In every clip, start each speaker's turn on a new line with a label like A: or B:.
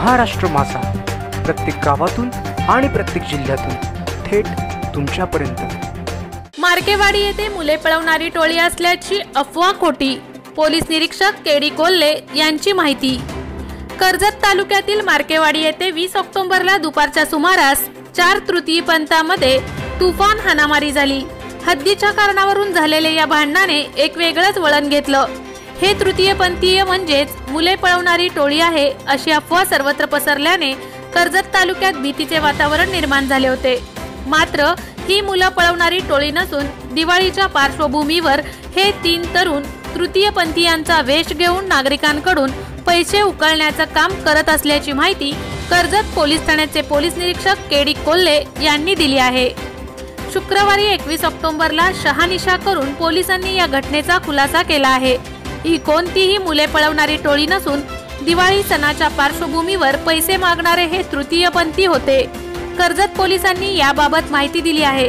A: महाराष्ट्र माझा, प्रत्येक गावातून आणि प्रत्येक जिल्ह्यातून थेट तुमच्यापर्यंत।
B: मार्केवाडी येथे मुले पळवणारी टोळी असल्याची अफवा खोटी, पोलीस निरीक्षक केडी कोल्हे यांची माहिती। कर्जत तालुक्यातील मार्केवाडी येथे 20 ऑक्टोबरला दुपारच्या सुमारास 4 तृतीयपंथामध्ये तुफान हाणामारी झाली। हद्दीच्या कारणावरून झालेल्या या भांडणाने एक वेगळंच वळण घेतलं। हे तृतीयपंथीय म्हणजेच मुले पळवणारी टोळी आहे अशी अफवा सर्वत्र पसरल्याने कर्जत तालुक्यात भीतीचे वातावरण निर्माण झाले होते। मात्र ही मुलं पळवणारी टोळी नसून दिवाळीच्या पार्श्वभूमीवर हे 3 तरुण तृतीयपंथीयांचा वेश घेऊन नागरिकांकडून पैसे उकळण्याचं काम करत असल्याची माहिती कर्जत पोलीस ठाण्याचे पोलीस निरीक्षक केडी कोल्हे यांनी दिली आहे। शुक्रवारी 21 ऑक्टोबरला शहानिशा करून पोलिसांनी या घटनेचा खुलासा केला आहे। ही कोणतीही मुले पळवणारी टोळी नसून दिवाळी सणाच्या पार्श्वभूमीवर पैसे मागणारे हे तृतीयपंथी होते। कर्जत पोलिसांनी याबाबत माहिती दिली आहे।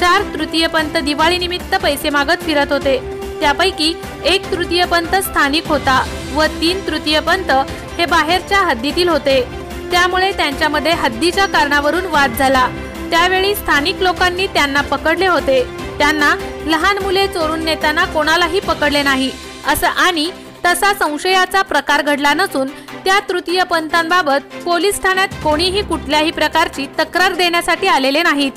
B: 4 तृतीयपंथ दिवाळी निमित्त पैसे मागत फिरत होते। त्यापैकी 1 तृतीयपंथ स्थानिक होता व 3 तृतीयपंथ हे बाहेरच्या हद्दीतील होते। त्यामुळे त्यांच्यामध्ये हद्दीच्या कारणावरून वाद झाला। त्यावेळी स्थानिक लोकांनी त्यांना पकडले होते। त्यांना लहान मुले चोरून नेताना कोणालाही पकडले नाही असं आणि तसा संशयाचा प्रकार घडला नसून त्या तृतीयपंथांबाबत पोलीस ठाण्यात कोणीही कुठल्याही प्रकारची तक्रार देण्यासाठी आलेले नाहीत।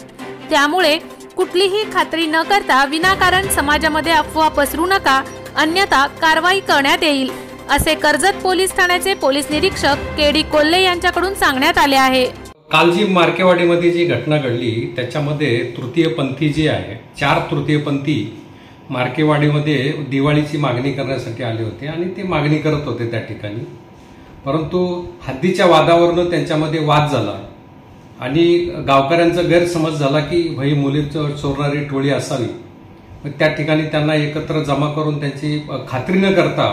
B: त्यामुळे कुठलीही खात्री न करता विनाकारण समाजामध्ये अफवा पसरू नका, अन्यथा कारवाई करण्यात येईल असे कर्जत पोलीस ठाण्याचे पोलीस निरीक्षक केडी कोल्हे यांच्याकडून सांगण्यात आले आहे।
C: काल जी मार्केवाडीमध्ये जी घटना घडली त्याच्यामध्ये तृतीयपंथी जे आहे 4 तृतीयपंथी मार्केवाडीमध्ये दिवाळीची मागणी करण्यासाठी आले होते आणि ते मागणी करत होते त्या ठिकाणी। परंतु हद्दीच्या वादावरून त्यांच्यामध्ये वाद झाला आणि गावकऱ्यांचा गैरसमज झाला की भाई मुली चोरणारी टोळी असावी। त्या ठिकाणी त्यांना एकत्र जमा करून त्यांची खात्री न करता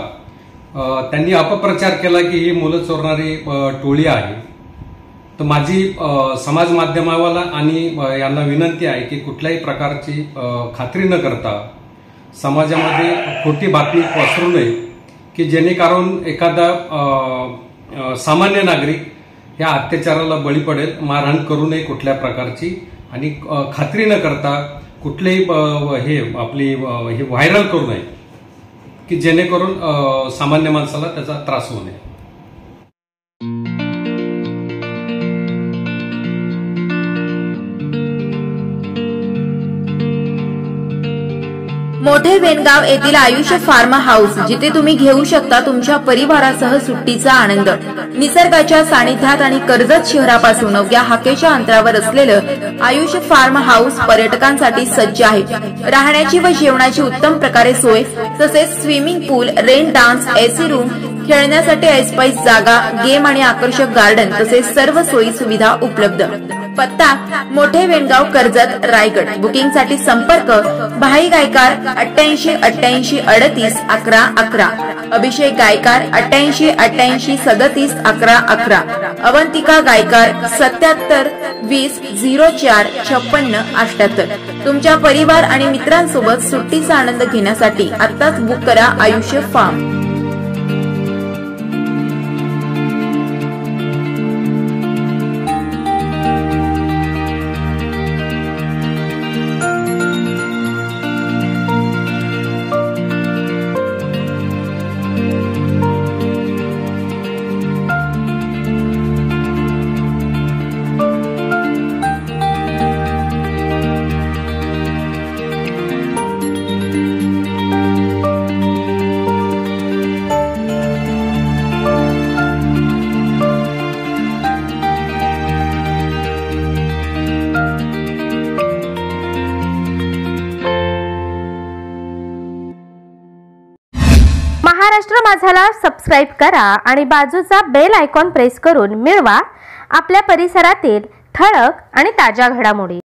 C: त्यांनी अपप्रचार केला की ही मुलं चोरणारी टोळी आहे। तर माझी समाज माध्यमावाला आणि यांना विनंती आहे की कुठल्याही प्रकारची खात्री न करता समाजामध्ये खोटी बातमी पसरू नये की जेणेकरून एखादा सामान्य नागरिक या अत्याचाराला बळी पडेल, मारहाण करू नये कुठल्या प्रकारची आणि खात्री न करता कुठलेही हे आपली हे व्हायरल करू नये की जेणेकरून सामान्य माणसाला त्याचा त्रास होऊ नये।
D: मोठे वेणगाव येथील आयुष्य फार्म हाऊस, जिथे तुम्ही घेऊ शकता तुमच्या परिवारासह सुट्टीचा आनंद। निसर्गाच्या सानिध्यात आणि कर्जत शहरापासून अवघ्या हाकेच्या अंतरावर असलेलं आयुष्य फार्म हाऊस पर्यटकांसाठी सज्ज आहे। राहण्याची व जेवणाची उत्तम प्रकारे सोय, तसेच स्विमिंग पूल, रेन डान्स, एसी रूम, खेळण्यासाठी ऐसपैस जागा, गेम आणि आकर्षक गार्डन तसेच सर्व सोयी सुविधा उपलब्ध। पत्ता मोठे वेणगाव, कर्जत, रायगड। बुकिंगसाठी संपर्क भाई गायकार 88 88 38 11 11, अभिषेक गायकार 88 88 37 11 11, अवंतिका गायकार 77 20 04 56 78। तुमच्या परिवार आणि मित्रांसोबत सुट्टीचा आनंद घेण्यासाठी आत्ताच बुक करा आयुष्य फार्म।
E: महाराष्ट्र माझाला सबस्क्राइब करा आणि बाजूचा बेल आयकॉन प्रेस करून मिळवा आपल्या परिसरातील ठळक आणि ताज्या घडामोडी।